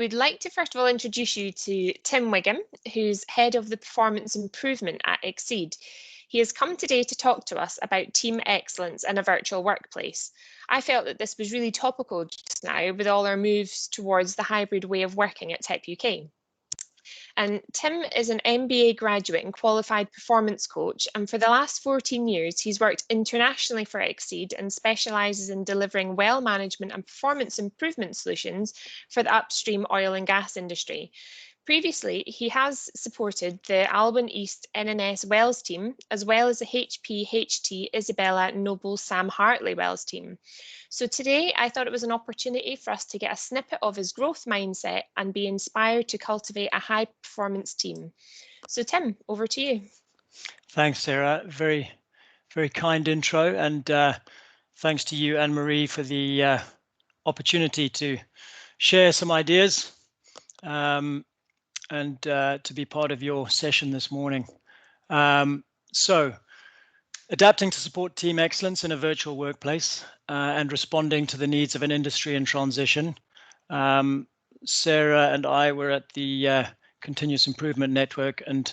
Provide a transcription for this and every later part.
We'd like to first of all introduce you to Tim Wiggum, who's head of the performance improvement at Exceed. He has come today to talk to us about team excellence in a virtual workplace. I felt that this was really topical just now with all our moves towards the hybrid way of working at Tech UK. And Tim is an MBA graduate and qualified performance coach. And for the last 14 years, he's worked internationally for Exceed and specialises in delivering well management and performance improvement solutions for the upstream oil and gas industry. Previously, he has supported the Alban East NNS Wells team, as well as the HPHT Isabella Noble Sam Hartley Wells team. So today, I thought it was an opportunity for us to get a snippet of his growth mindset and be inspired to cultivate a high performance team. So Tim, over to you. Thanks, Sarah. Very, very kind intro. And thanks to you, Anne-Marie, for the opportunity to share some ideas and to be part of your session this morning. So, adapting to support team excellence in a virtual workplace and responding to the needs of an industry in transition. Sarah and I were at the Continuous Improvement Network, and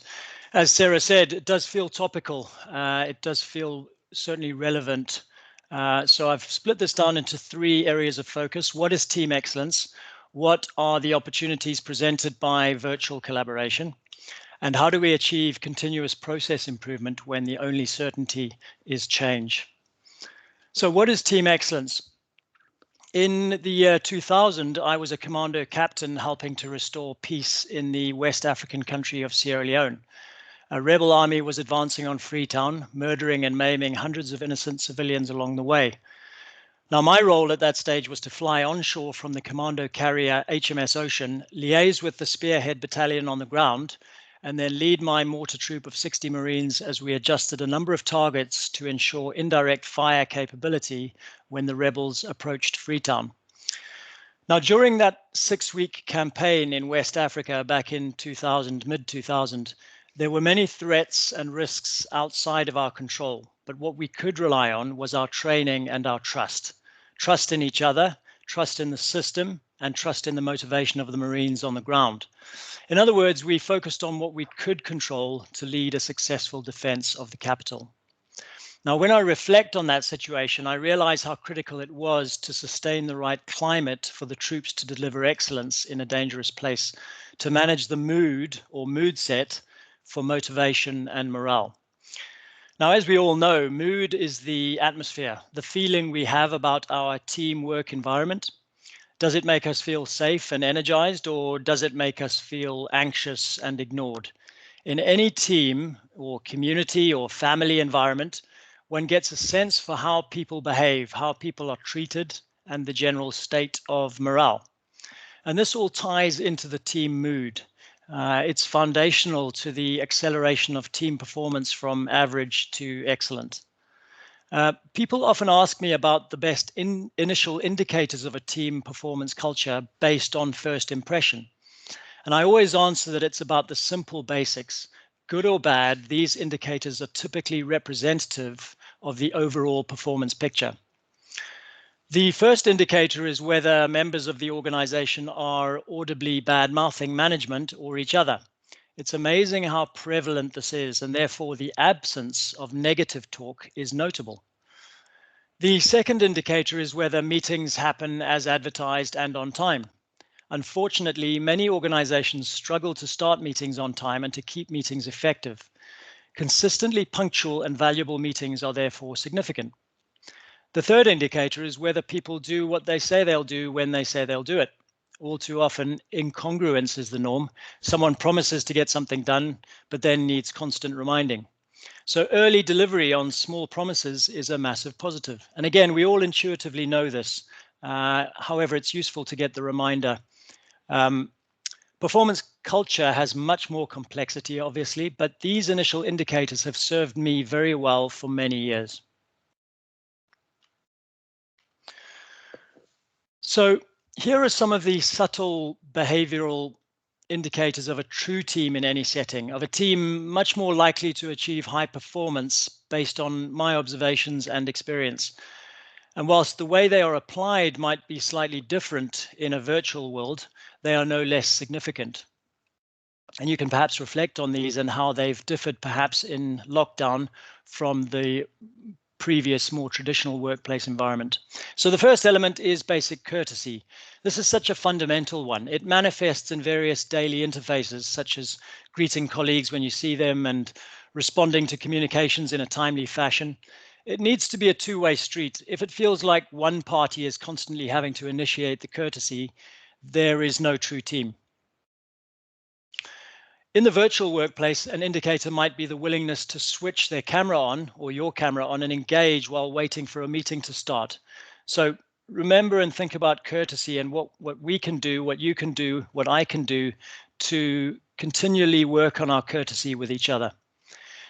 as Sarah said, it does feel topical. It does feel certainly relevant. So I've split this down into 3 areas of focus. What is team excellence? What are the opportunities presented by virtual collaboration? And how do we achieve continuous process improvement when the only certainty is change? So what is team excellence? In the year 2000, I was a commando captain helping to restore peace in the West African country of Sierra Leone. A rebel army was advancing on Freetown, murdering and maiming hundreds of innocent civilians along the way. Now, my role at that stage was to fly onshore from the commando carrier HMS Ocean, liaise with the Spearhead Battalion on the ground, and then lead my mortar troop of 60 Marines as we adjusted a number of targets to ensure indirect fire capability when the rebels approached Freetown. Now, during that 6-week campaign in West Africa back in 2000, mid-2000, there were many threats and risks outside of our control, but what we could rely on was our training and our trust. Trust in each other, trust in the system, and trust in the motivation of the Marines on the ground. In other words, we focused on what we could control to lead a successful defense of the capital. Now, when I reflect on that situation, I realize how critical it was to sustain the right climate for the troops to deliver excellence in a dangerous place, to manage the mood or mood set for motivation and morale. Now, as we all know, mood is the atmosphere, the feeling we have about our teamwork environment. Does it make us feel safe and energized, or does it make us feel anxious and ignored? In any team or community or family environment, one gets a sense for how people behave, how people are treated, and the general state of morale. And this all ties into the team mood. It's foundational to the acceleration of team performance from average to excellent. People often ask me about the best initial indicators of a team performance culture based on first impression. And I always answer that it's about the simple basics. Good or bad, these indicators are typically representative of the overall performance picture. The first indicator is whether members of the organization are audibly bad-mouthing management or each other. It's amazing how prevalent this is, and therefore the absence of negative talk is notable. The second indicator is whether meetings happen as advertised and on time. Unfortunately, many organizations struggle to start meetings on time and to keep meetings effective. Consistently punctual and valuable meetings are therefore significant. The third indicator is whether people do what they say they'll do when they say they'll do it. All too often, incongruence is the norm. Someone promises to get something done, but then needs constant reminding. So early delivery on small promises is a massive positive. And again, we all intuitively know this. However, it's useful to get the reminder. Performance culture has much more complexity, obviously, but these initial indicators have served me very well for many years. So here are some of the subtle behavioral indicators of a true team in any setting, of a team much more likely to achieve high performance based on my observations and experience. And whilst the way they are applied might be slightly different in a virtual world, they are no less significant. And you can perhaps reflect on these and how they've differed perhaps in lockdown from the previous more traditional workplace environment. So the first element is basic courtesy. This is such a fundamental one. It manifests in various daily interfaces, such as greeting colleagues when you see them and responding to communications in a timely fashion. It needs to be a two-way street. If it feels like one party is constantly having to initiate the courtesy, there is no true team. In the virtual workplace, an indicator might be the willingness to switch their camera on or your camera on and engage while waiting for a meeting to start. So remember and think about courtesy and what we can do, what you can do, what I can do to continually work on our courtesy with each other.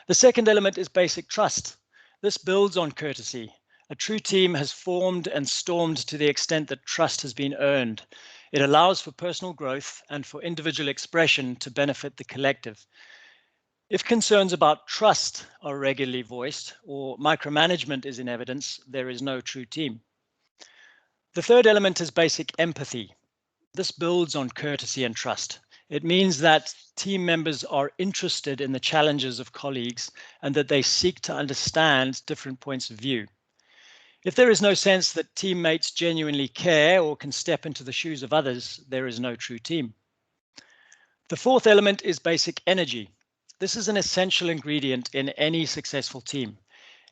The second element is basic trust. This builds on courtesy. A true team has formed and stormed to the extent that trust has been earned. It allows for personal growth and for individual expression to benefit the collective. If concerns about trust are regularly voiced or micromanagement is in evidence, there is no true team. The third element is basic empathy. This builds on courtesy and trust. It means that team members are interested in the challenges of colleagues and that they seek to understand different points of view. If there is no sense that teammates genuinely care or can step into the shoes of others, there is no true team. The fourth element is basic energy. This is an essential ingredient in any successful team.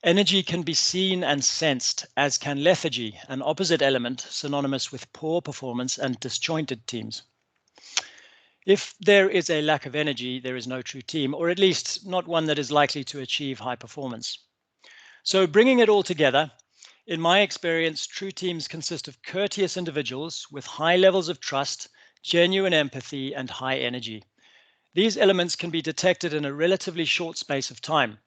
Energy can be seen and sensed, as can lethargy, an opposite element synonymous with poor performance and disjointed teams. If there is a lack of energy, there is no true team, or at least not one that is likely to achieve high performance. So bringing it all together, in my experience, true teams consist of courteous individuals with high levels of trust, genuine empathy, and high energy. These elements can be detected in a relatively short space of time.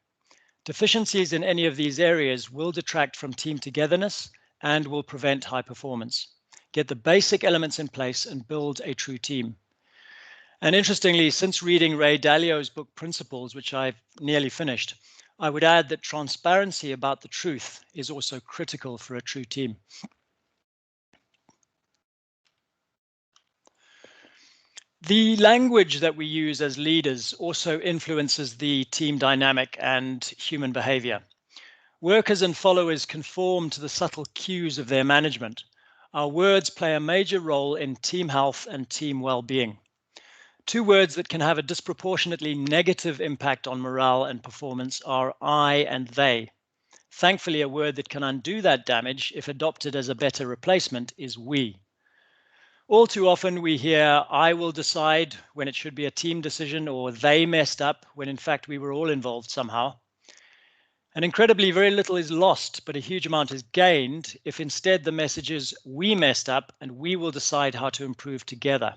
Deficiencies in any of these areas will detract from team togetherness and will prevent high performance. Get the basic elements in place and build a true team. And interestingly, since reading Ray Dalio's book Principles, which I've nearly finished, I would add that transparency about the truth is also critical for a true team. The language that we use as leaders also influences the team dynamic and human behavior. Workers and followers conform to the subtle cues of their management. Our words play a major role in team health and team well-being. Two words that can have a disproportionately negative impact on morale and performance are I and they. Thankfully, a word that can undo that damage, if adopted as a better replacement, is we. All too often we hear, I will decide, when it should be a team decision, or they messed up, when in fact we were all involved somehow. And incredibly, very little is lost, but a huge amount is gained if instead the message is, we messed up and we will decide how to improve together.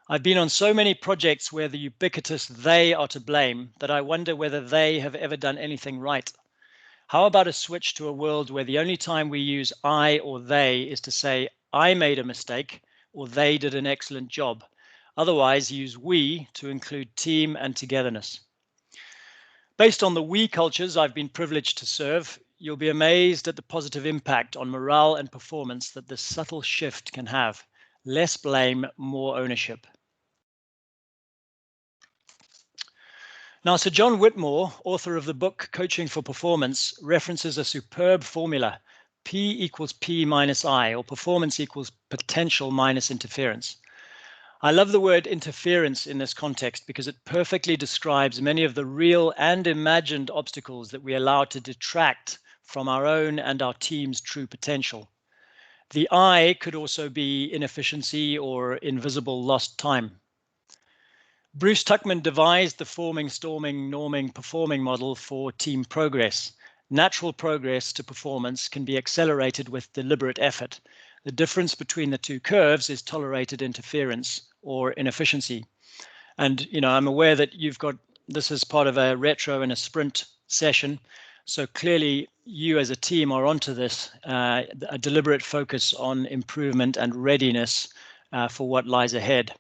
I've been on so many projects where the ubiquitous they are to blame that I wonder whether they have ever done anything right. How about a switch to a world where the only time we use I or they is to say, I made a mistake or they did an excellent job. Otherwise, use we to include team and togetherness. Based on the we cultures I've been privileged to serve, you'll be amazed at the positive impact on morale and performance that this subtle shift can have. Less blame, more ownership. Now, Sir John Whitmore, author of the book Coaching for Performance, references a superb formula, P equals P minus I, or performance equals potential minus interference. I love the word interference in this context because it perfectly describes many of the real and imagined obstacles that we allow to detract from our own and our team's true potential. The I could also be inefficiency or invisible lost time. Bruce Tuckman devised the forming, storming, norming, performing model for team progress. Natural progress to performance can be accelerated with deliberate effort. The difference between the two curves is tolerated interference or inefficiency. And I'm aware that you've got this as part of a retro and a sprint session. So clearly you as a team are onto this, a deliberate focus on improvement and readiness for what lies ahead.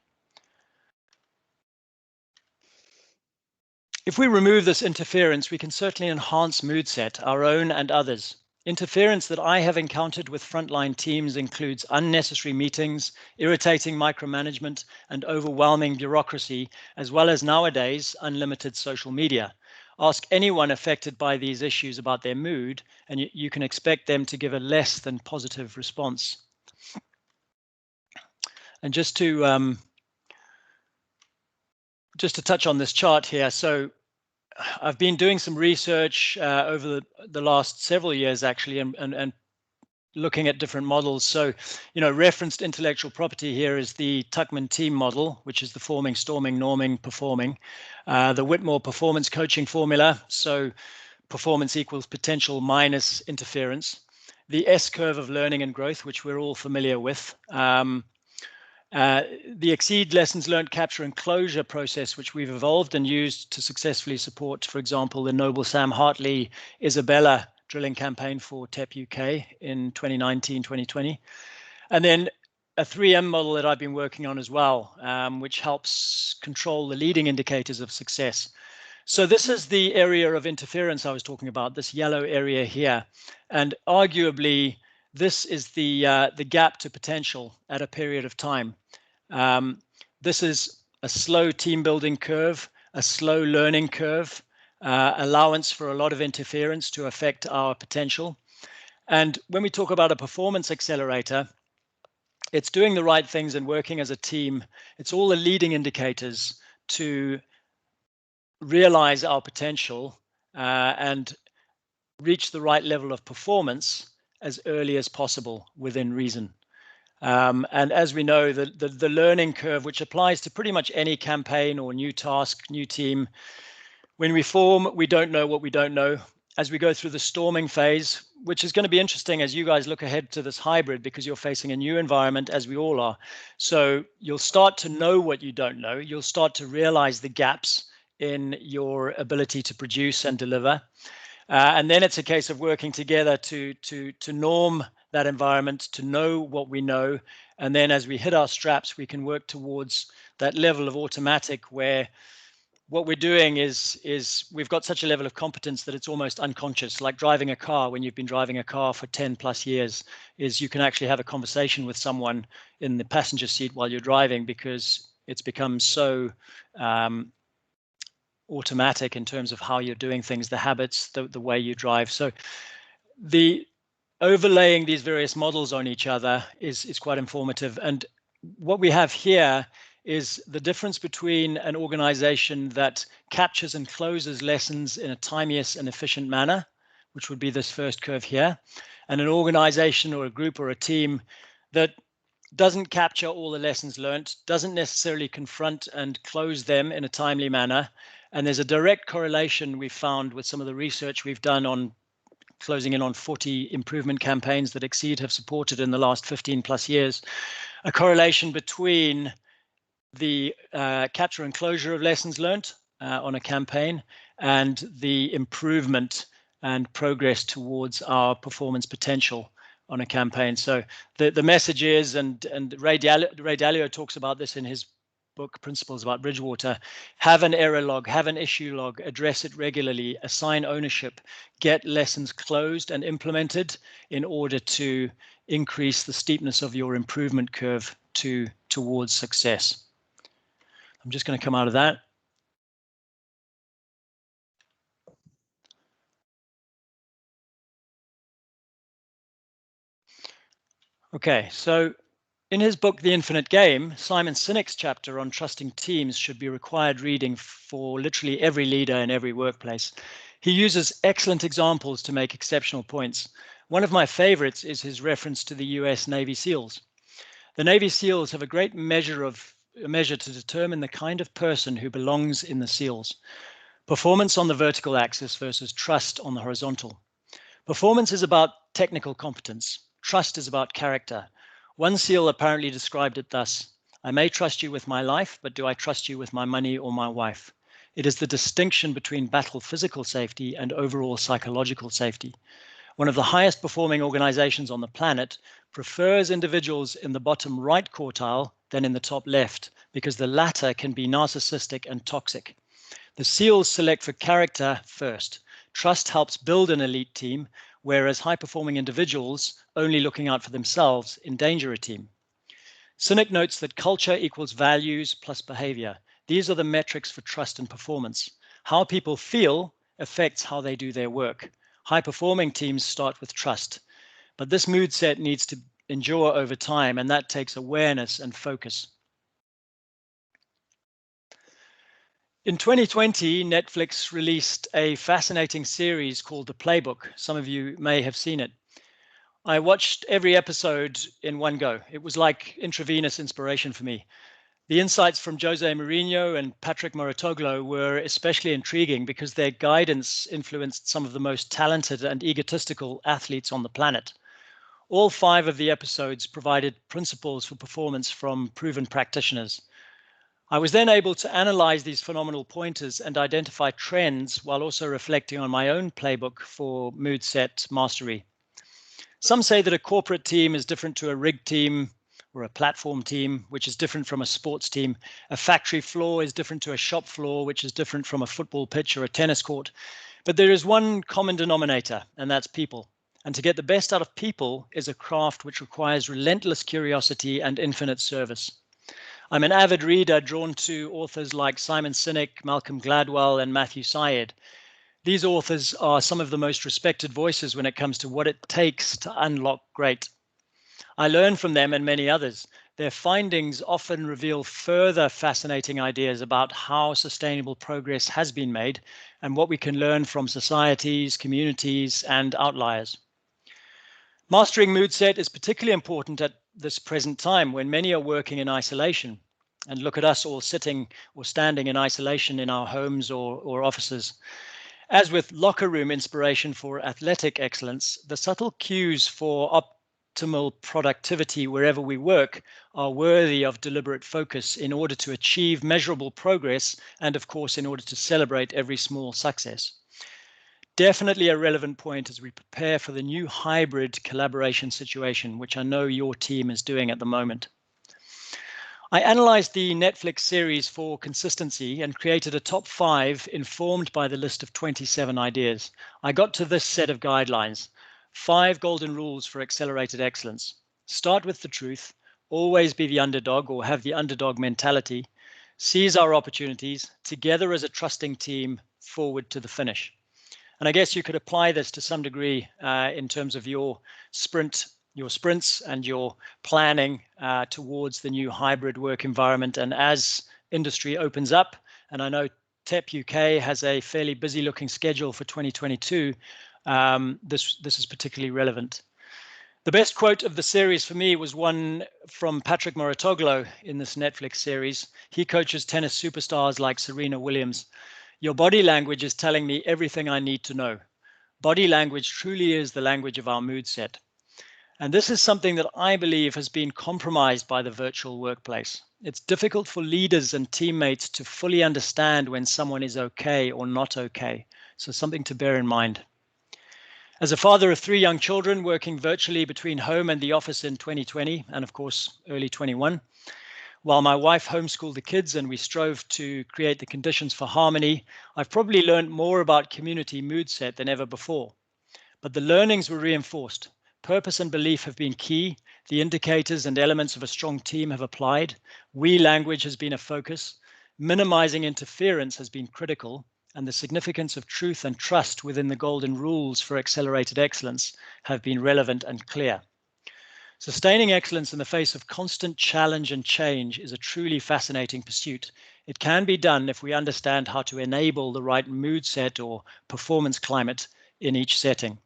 If we remove this interference, we can certainly enhance mood set, our own and others. Interference that I have encountered with frontline teams includes unnecessary meetings, irritating micromanagement, and overwhelming bureaucracy, as well as nowadays unlimited social media. Ask anyone affected by these issues about their mood, and you can expect them to give a less than positive response. And just to touch on this chart here, so I've been doing some research over the last several years, actually, and looking at different models. So, referenced intellectual property here is the Tuckman team model, which is the forming, storming, norming, performing. The Whitmore performance coaching formula. So performance equals potential minus interference. The S curve of learning and growth, which we're all familiar with. The Exceed lessons learned capture and closure process, which we've evolved and used to successfully support, for example, the Noble Sam Hartley Isabella drilling campaign for TEP UK in 2019-2020. And then a 3M model that I've been working on as well, which helps control the leading indicators of success. So this is the area of interference I was talking about, this yellow area here. And arguably, this is the gap to potential at a period of time. This is a slow team building curve, a slow learning curve, allowance for a lot of interference to affect our potential. And when we talk about a performance accelerator, it's doing the right things and working as a team. It's all the leading indicators to realize our potential and reach the right level of performance as early as possible within reason. And as we know, the learning curve, which applies to pretty much any campaign or new task, new team, when we form, we don't know what we don't know. As we go through the storming phase, which is going to be interesting as you guys look ahead to this hybrid, because you're facing a new environment, as we all are. So you'll start to know what you don't know. You'll start to realize the gaps in your ability to produce and deliver. And then it's a case of working together to norm that environment, to know what we know. And then as we hit our straps, we can work towards that level of automatic where what we're doing is we've got such a level of competence that it's almost unconscious, like driving a car. When you've been driving a car for 10 plus years, is you can actually have a conversation with someone in the passenger seat while you're driving, because it's become so automatic in terms of how you're doing things, the habits, the way you drive. So the overlaying these various models on each other is quite informative. And what we have here is the difference between an organization that captures and closes lessons in a timeous and efficient manner, which would be this first curve here, and an organization or a group or a team that doesn't capture all the lessons learned, doesn't necessarily confront and close them in a timely manner. And there's a direct correlation we found with some of the research we've done on closing in on 40 improvement campaigns that Exceed have supported in the last 15 plus years, a correlation between the capture and closure of lessons learned on a campaign and the improvement and progress towards our performance potential on a campaign. So the message is, and Ray Dalio talks about this in his book, Principles About Bridgewater, have an error log, have an issue log, address it regularly, assign ownership, get lessons closed and implemented in order to increase the steepness of your improvement curve towards success. I'm just going to come out of that. Okay, so in his book, The Infinite Game, Simon Sinek's chapter on trusting teams should be required reading for literally every leader in every workplace. He uses excellent examples to make exceptional points. One of my favorites is his reference to the US Navy SEALs. The Navy SEALs have a great measure to determine the kind of person who belongs in the SEALs. Performance on the vertical axis versus trust on the horizontal. Performance is about technical competence. Trust is about character. One SEAL apparently described it thus: I may trust you with my life, but do I trust you with my money or my wife? It is the distinction between battle physical safety and overall psychological safety. One of the highest performing organizations on the planet prefers individuals in the bottom right quartile than in the top left, because the latter can be narcissistic and toxic. The SEALs select for character first. Trust helps build an elite team, whereas high-performing individuals only looking out for themselves endanger a team. Sinek notes that culture equals values plus behavior. These are the metrics for trust and performance. How people feel affects how they do their work. High-performing teams start with trust, but this mood set needs to endure over time, and that takes awareness and focus. In 2020, Netflix released a fascinating series called The Playbook. Some of you may have seen it. I watched every episode in one go. It was like intravenous inspiration for me. The insights from Jose Mourinho and Patrick Mouratoglou were especially intriguing because their guidance influenced some of the most talented and egotistical athletes on the planet. All 5 of the episodes provided principles for performance from proven practitioners. I was then able to analyze these phenomenal pointers and identify trends while also reflecting on my own playbook for mood set mastery. Some say that a corporate team is different to a rig team or a platform team, which is different from a sports team. A factory floor is different to a shop floor, which is different from a football pitch or a tennis court. But there is one common denominator, and that's people. And to get the best out of people is a craft which requires relentless curiosity and infinite service. I'm an avid reader drawn to authors like Simon Sinek, Malcolm Gladwell, and Matthew Syed. These authors are some of the most respected voices when it comes to what it takes to unlock great. I learn from them and many others. Their findings often reveal further fascinating ideas about how sustainable progress has been made and what we can learn from societies, communities, and outliers. Mastering mood set is particularly important at this present time when many are working in isolation. And look at us all sitting or standing in isolation in our homes or offices. As with locker room inspiration for athletic excellence, the subtle cues for optimal productivity wherever we work are worthy of deliberate focus in order to achieve measurable progress and, of course, in order to celebrate every small success. Definitely a relevant point as we prepare for the new hybrid collaboration situation, which I know your team is doing at the moment. I analyzed the Netflix series for consistency and created a top 5 informed by the list of 27 ideas. I got to this set of guidelines: 5 golden rules for accelerated excellence. Start with the truth, always be the underdog or have the underdog mentality, seize our opportunities, together as a trusting team, forward to the finish. And I guess you could apply this to some degree in terms of your sprints and your planning towards the new hybrid work environment. And as industry opens up, and I know TEP UK has a fairly busy looking schedule for 2022, this is particularly relevant. The best quote of the series for me was one from Patrick Mouratoglou in this Netflix series. He coaches tennis superstars like Serena Williams. Your body language is telling me everything I need to know. Body language truly is the language of our mood set. And this is something that I believe has been compromised by the virtual workplace. It's difficult for leaders and teammates to fully understand when someone is okay or not okay. So something to bear in mind. As a father of 3 young children working virtually between home and the office in 2020, and of course, early 21, while my wife homeschooled the kids and we strove to create the conditions for harmony, I've probably learned more about community mood set than ever before. But the learnings were reinforced. Purpose and belief have been key. The indicators and elements of a strong team have applied. We language has been a focus. Minimizing interference has been critical. And the significance of truth and trust within the golden rules for accelerated excellence have been relevant and clear. Sustaining excellence in the face of constant challenge and change is a truly fascinating pursuit. It can be done if we understand how to enable the right mood set or performance climate in each setting.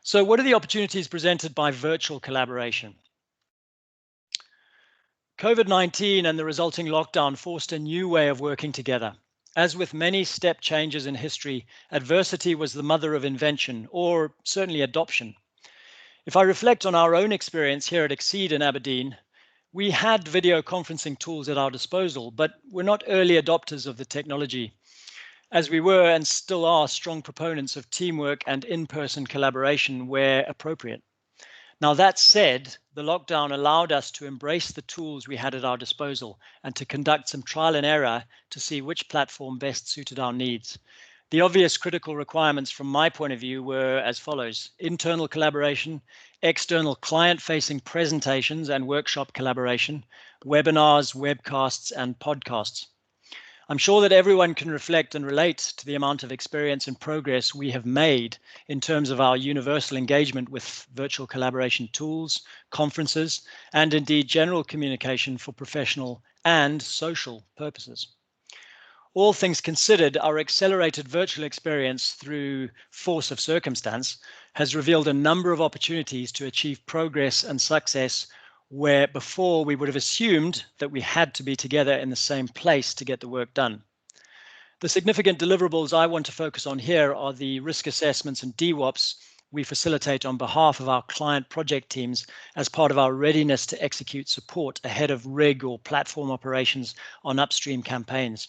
So what are the opportunities presented by virtual collaboration? COVID-19 and the resulting lockdown forced a new way of working together. As with many step changes in history, adversity was the mother of invention, or certainly adoption. If I reflect on our own experience here at Exceed in Aberdeen, we had video conferencing tools at our disposal, but we're not early adopters of the technology, as we were and still are strong proponents of teamwork and in-person collaboration where appropriate. Now, that said, the lockdown allowed us to embrace the tools we had at our disposal and to conduct some trial and error to see which platform best suited our needs. The obvious critical requirements from my point of view were as follows: internal collaboration, external client-facing presentations and workshop collaboration, webinars, webcasts, and podcasts. I'm sure that everyone can reflect and relate to the amount of experience and progress we have made in terms of our universal engagement with virtual collaboration tools, conferences, and indeed general communication for professional and social purposes. All things considered, our accelerated virtual experience through force of circumstance has revealed a number of opportunities to achieve progress and success where before we would have assumed that we had to be together in the same place to get the work done. The significant deliverables I want to focus on here are the risk assessments and DWOPs we facilitate on behalf of our client project teams as part of our readiness to execute support ahead of rig or platform operations on upstream campaigns.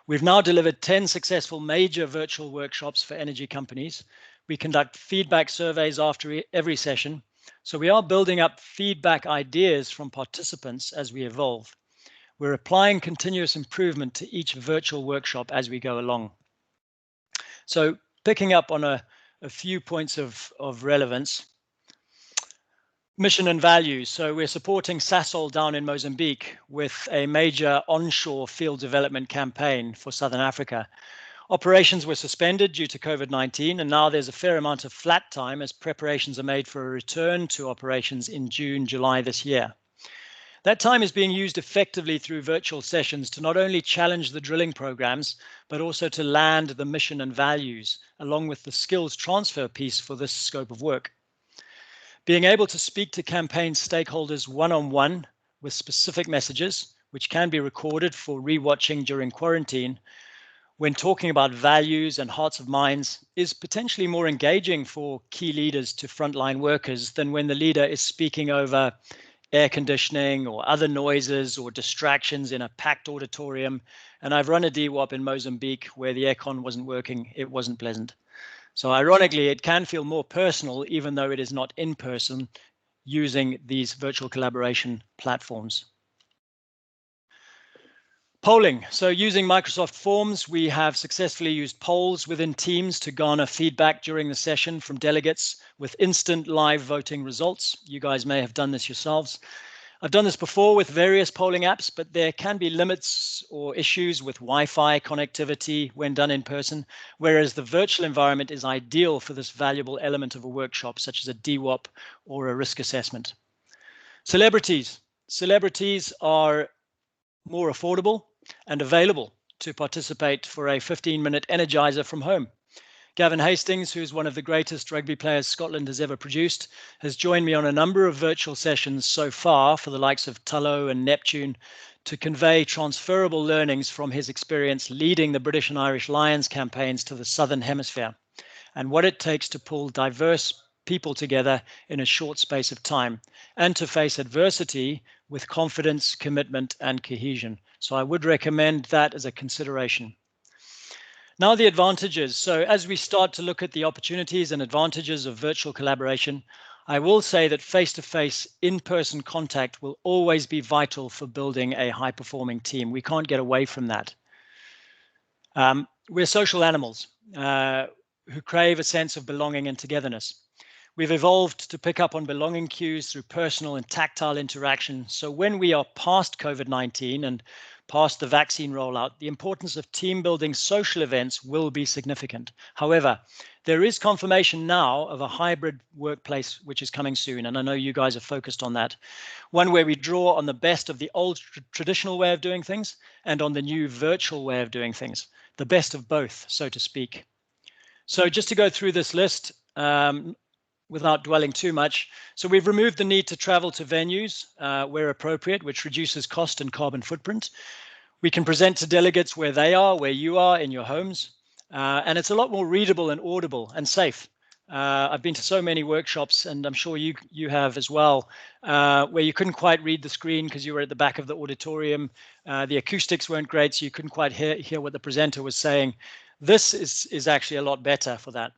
We've now delivered 10 successful major virtual workshops for energy companies. We conduct feedback surveys after every session. So we are building up feedback ideas from participants as we evolve. We're applying continuous improvement to each virtual workshop as we go along. So picking up on a few points of relevance. Mission and values. So we're supporting Sasol down in Mozambique with a major onshore field development campaign for Southern Africa. Operations were suspended due to COVID-19, and now there's a fair amount of flat time as preparations are made for a return to operations in June, July this year. That time is being used effectively through virtual sessions to not only challenge the drilling programs, but also to land the mission and values, along with the skills transfer piece for this scope of work. Being able to speak to campaign stakeholders one-on-one with specific messages, which can be recorded for rewatching during quarantine, when talking about values and hearts of minds, is potentially more engaging for key leaders to frontline workers than when the leader is speaking over air conditioning or other noises or distractions in a packed auditorium. And I've run a DWOP in Mozambique where the aircon wasn't working. It wasn't pleasant. So ironically, it can feel more personal, even though it is not in person, using these virtual collaboration platforms. Polling. So using Microsoft Forms, we have successfully used polls within Teams to garner feedback during the session from delegates with instant live voting results. You guys may have done this yourselves. I've done this before with various polling apps, but there can be limits or issues with Wi-Fi connectivity when done in person, whereas the virtual environment is ideal for this valuable element of a workshop, such as a DWOP or a risk assessment. Celebrities. Celebrities are more affordable and available to participate for a 15-minute energizer from home. Gavin Hastings, who's one of the greatest rugby players Scotland has ever produced, has joined me on a number of virtual sessions so far for the likes of Tullow and Neptune to convey transferable learnings from his experience leading the British and Irish Lions campaigns to the Southern Hemisphere and what it takes to pull diverse people together in a short space of time and to face adversity with confidence, commitment, and cohesion. So I would recommend that as a consideration. Now the advantages. So as we start to look at the opportunities and advantages of virtual collaboration, I will say that face-to-face, in-person contact will always be vital for building a high-performing team. We can't get away from that. We're social animals who crave a sense of belonging and togetherness. We've evolved to pick up on belonging cues through personal and tactile interaction. So when we are past COVID-19 and past the vaccine rollout, the importance of team building social events will be significant. However, there is confirmation now of a hybrid workplace which is coming soon, and I know you guys are focused on that. One where we draw on the best of the old traditional way of doing things and on the new virtual way of doing things, the best of both, so to speak. So just to go through this list, without dwelling too much. So we've removed the need to travel to venues where appropriate, which reduces cost and carbon footprint. We can present to delegates where they are, where you are in your homes. And it's a lot more readable and audible and safe. I've been to so many workshops, and I'm sure you have as well, where you couldn't quite read the screen because you were at the back of the auditorium. The acoustics weren't great, so you couldn't quite hear what the presenter was saying. This is actually a lot better for that.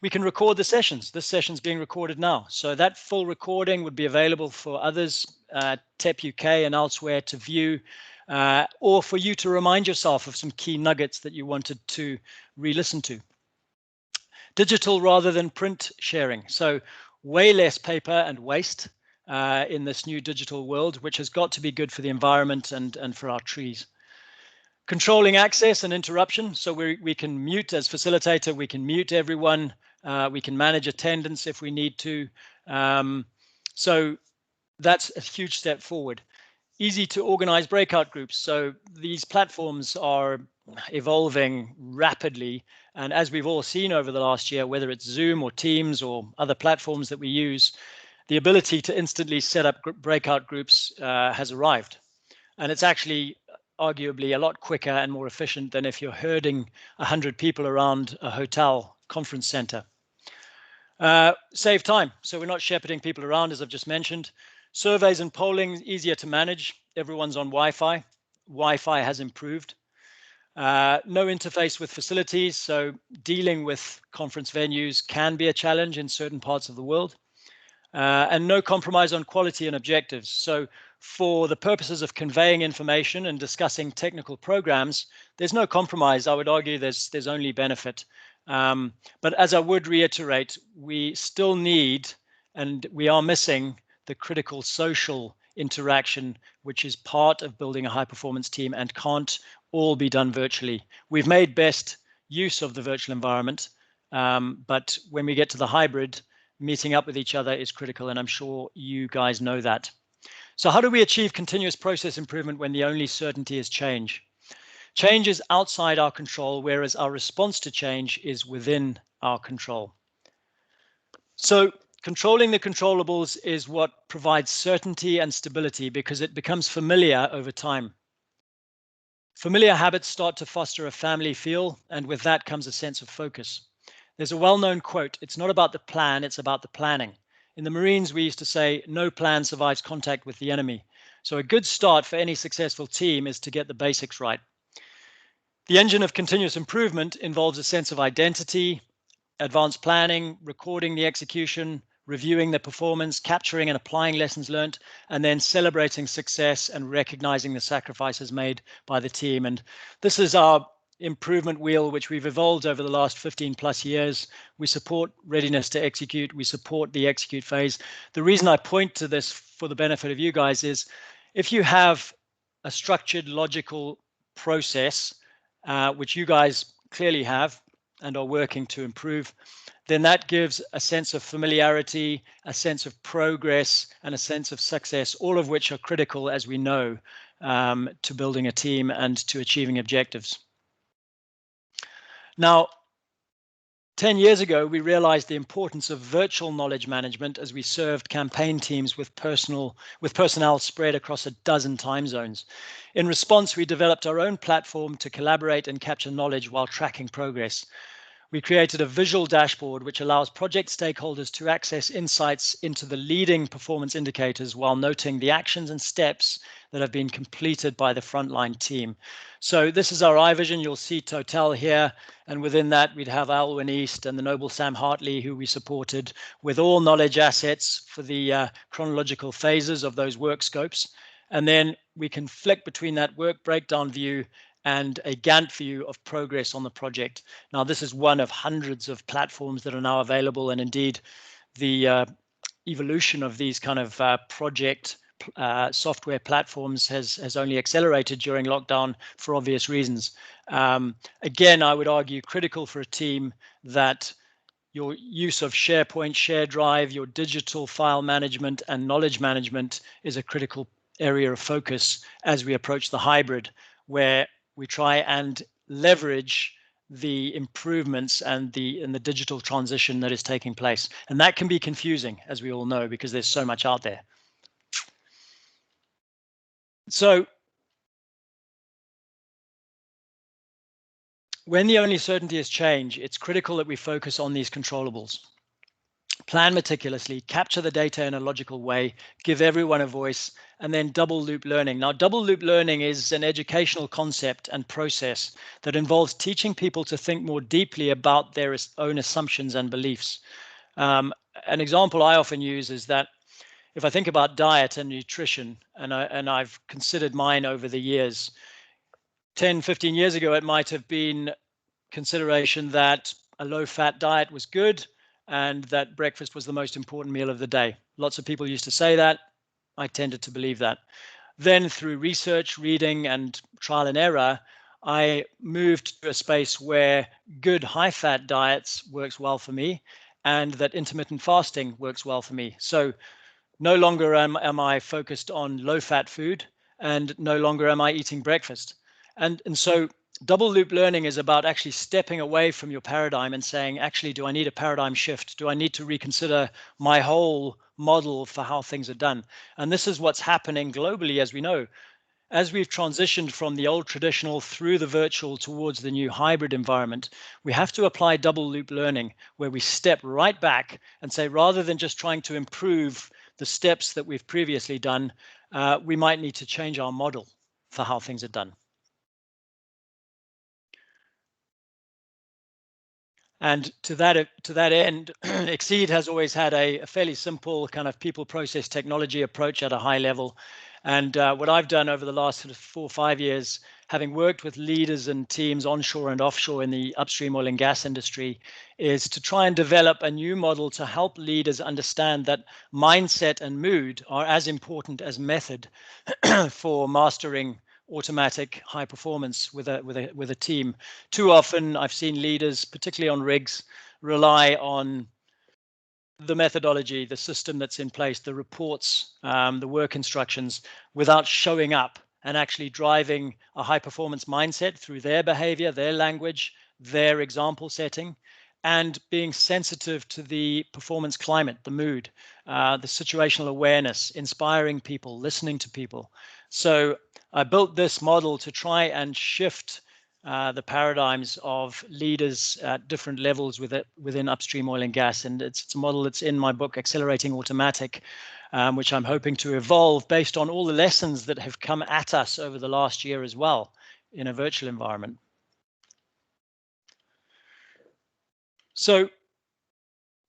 We can record the sessions. This session's being recorded now. So that full recording would be available for others, TEP UK and elsewhere to view or for you to remind yourself of some key nuggets that you wanted to re-listen to. Digital rather than print sharing. So way less paper and waste in this new digital world, which has got to be good for the environment and for our trees. Controlling access and interruption. So we can mute as facilitator, we can mute everyone, we can manage attendance if we need to. So that's a huge step forward. Easy to organize breakout groups. So these platforms are evolving rapidly. And as we've all seen over the last year, whether it's Zoom or Teams or other platforms that we use, the ability to instantly set up breakout groups has arrived. And it's actually arguably a lot quicker and more efficient than if you're herding 100 people around a hotel conference center. Save time. So we're not shepherding people around, as I've just mentioned. Surveys and polling, easier to manage. Everyone's on Wi-Fi. Wi-Fi has improved. No interface with facilities, so dealing with conference venues can be a challenge in certain parts of the world. And no compromise on quality and objectives. So for the purposes of conveying information and discussing technical programs, there's no compromise. I would argue there's only benefit. But as I would reiterate, we still need, and we are missing, the critical social interaction, which is part of building a high performance team and can't all be done virtually. We've made best use of the virtual environment, but when we get to the hybrid, meeting up with each other is critical, and I'm sure you guys know that. So how do we achieve continuous process improvement when the only certainty is change? Change is outside our control, whereas our response to change is within our control. So controlling the controllables is what provides certainty and stability because it becomes familiar over time. Familiar habits start to foster a family feel, and with that comes a sense of focus. There's a well-known quote, it's not about the plan, it's about the planning. In the Marines, we used to say, no plan survives contact with the enemy. So a good start for any successful team is to get the basics right. The engine of continuous improvement involves a sense of identity, advanced planning, recording the execution, reviewing the performance, capturing and applying lessons learned, and then celebrating success and recognizing the sacrifices made by the team. And this is our improvement wheel, which we've evolved over the last 15 plus years. We support readiness to execute. We support the execute phase. The reason I point to this for the benefit of you guys is if you have a structured, logical process, which you guys clearly have and are working to improve, then that gives a sense of familiarity, a sense of progress, and a sense of success, all of which are critical, as we know, to building a team and to achieving objectives. Now, 10 years ago, we realized the importance of virtual knowledge management as we served campaign teams with personnel spread across a dozen time zones. In response, we developed our own platform to collaborate and capture knowledge while tracking progress. We created a visual dashboard which allows project stakeholders to access insights into the leading performance indicators while noting the actions and steps that have been completed by the frontline team. So this is our iVision. You'll see Total here, and within that we'd have Alwyn East and the Noble Sam Hartley, who we supported with all knowledge assets for the chronological phases of those work scopes. And then we can flick between that work breakdown view and a Gantt view of progress on the project. Now, this is one of hundreds of platforms that are now available, and indeed the evolution of these kind of project software platforms has only accelerated during lockdown for obvious reasons. Again, I would argue critical for a team that your use of SharePoint, ShareDrive, your digital file management and knowledge management is a critical area of focus as we approach the hybrid, where we try and leverage the improvements and the digital transition that is taking place. And that can be confusing, as we all know, because there's so much out there. So when the only certainty is change, it's critical that we focus on these controllables. Plan meticulously, capture the data in a logical way, give everyone a voice, and then double loop learning. Now, double loop learning is an educational concept and process that involves teaching people to think more deeply about their own assumptions and beliefs. An example I often use is that if I think about diet and nutrition, and I've considered mine over the years, 10, 15 years ago, it might have been consideration that a low-fat diet was good and that breakfast was the most important meal of the day. Lots of people used to say that. I tended to believe that. Then through research, reading, and trial and error, I moved to a space where good high-fat diets works well for me, and that intermittent fasting works well for me. So no longer am I focused on low-fat food, and no longer am I eating breakfast. And so double loop learning is about actually stepping away from your paradigm and saying, actually, do I need a paradigm shift? Do I need to reconsider my whole model for how things are done? And this is what's happening globally, as we know. As we've transitioned from the old traditional through the virtual towards the new hybrid environment, we have to apply double loop learning, where we step right back and say, rather than just trying to improve the steps that we've previously done, we might need to change our model for how things are done. And to that end, Exceed has always had a fairly simple kind of people process technology approach at a high level. And what I've done over the last sort of 4 or 5 years, having worked with leaders and teams onshore and offshore in the upstream oil and gas industry, is to try and develop a new model to help leaders understand that mindset and mood are as important as method for mastering automatic high performance with a team. Too often I've seen leaders, particularly on rigs, rely on the methodology, the system that's in place, the reports, the work instructions, without showing up and actually driving a high performance mindset through their behavior, their language, their example setting, and being sensitive to the performance climate, the mood, the situational awareness, inspiring people, listening to people. So I built this model to try and shift the paradigms of leaders at different levels within upstream oil and gas. And it's a model that's in my book, Accelerating Automatic, which I'm hoping to evolve based on all the lessons that have come at us over the last year as well in a virtual environment. So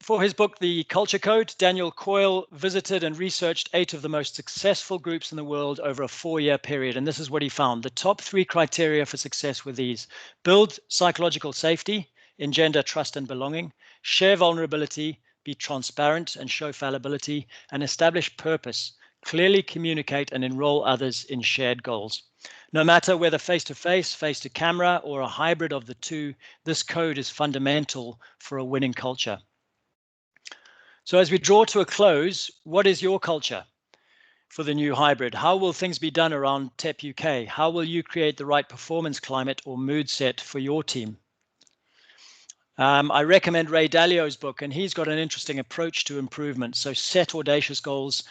for his book, The Culture Code, Daniel Coyle visited and researched 8 of the most successful groups in the world over a 4-year period. And this is what he found. The top 3 criteria for success were these: build psychological safety, engender trust and belonging, share vulnerability, be transparent and show fallibility, and establish purpose, clearly communicate and enroll others in shared goals. No matter whether face-to-face, face-to-camera, or a hybrid of the two, this code is fundamental for a winning culture. So as we draw to a close, what is your culture for the new hybrid? How will things be done around TEP UK? How will you create the right performance climate or mood set for your team? I recommend Ray Dalio's book, and he's got an interesting approach to improvement. So set audacious goals,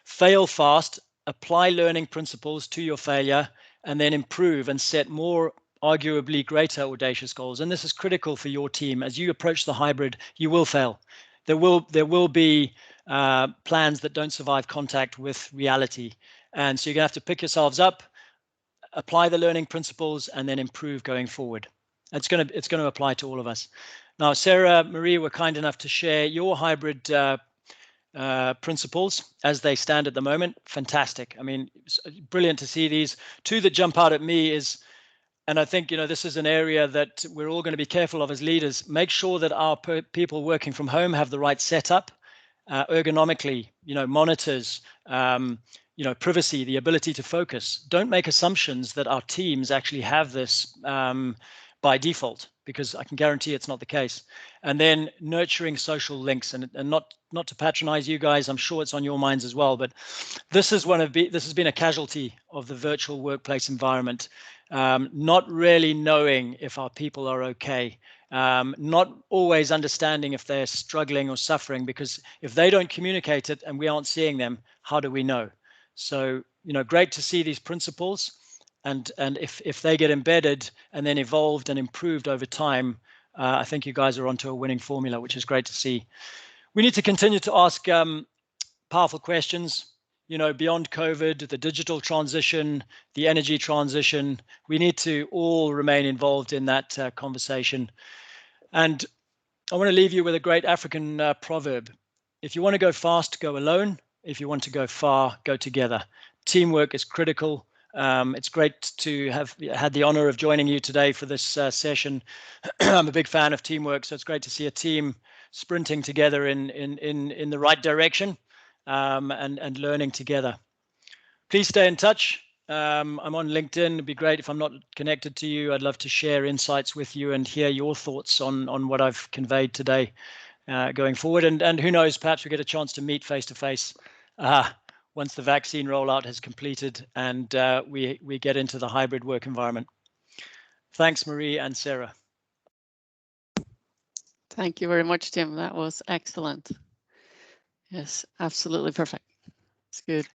fail fast, apply learning principles to your failure, and then improve and set more, arguably greater audacious goals. And this is critical for your team. As you approach the hybrid, you will fail. There will be plans that don't survive contact with reality. And so you're gonna have to pick yourselves up, apply the learning principles, and then improve going forward. It's gonna apply to all of us. Now, Sarah, Marie were kind enough to share your hybrid principles as they stand at the moment. Fantastic. I mean, it's brilliant to see these. 2 that jump out at me is, and I think, this is an area that we're all going to be careful of as leaders. Make sure that our people working from home have the right setup, ergonomically, monitors, privacy, the ability to focus. Don't make assumptions that our teams actually have this by default, because I can guarantee it's not the case. And then nurturing social links, and not to patronize you guys, I'm sure it's on your minds as well, but this has been a casualty of the virtual workplace environment. Not really knowing if our people are okay, not always understanding if they're struggling or suffering, because if they don't communicate it and we aren't seeing them, how do we know? So, great to see these principles, and if they get embedded and then evolved and improved over time, I think you guys are onto a winning formula, which is great to see. We need to continue to ask powerful questions. Beyond COVID, the digital transition, the energy transition, we need to all remain involved in that conversation. And I want to leave you with a great African proverb. If you want to go fast, go alone. if you want to go far, go together. Teamwork is critical. It's great to have had the honor of joining you today for this session. I'm a big fan of teamwork, so it's great to see a team sprinting together in the right direction and learning together. Please stay in touch. I'm on LinkedIn. It'd be great if I'm not connected to you. I'd love to share insights with you and hear your thoughts on what I've conveyed today going forward. And who knows, perhaps we get a chance to meet face to face once the vaccine rollout has completed and we get into the hybrid work environment. Thanks, Marie and Sarah. Thank you very much, Tim. That was excellent. Yes, absolutely perfect. It's good.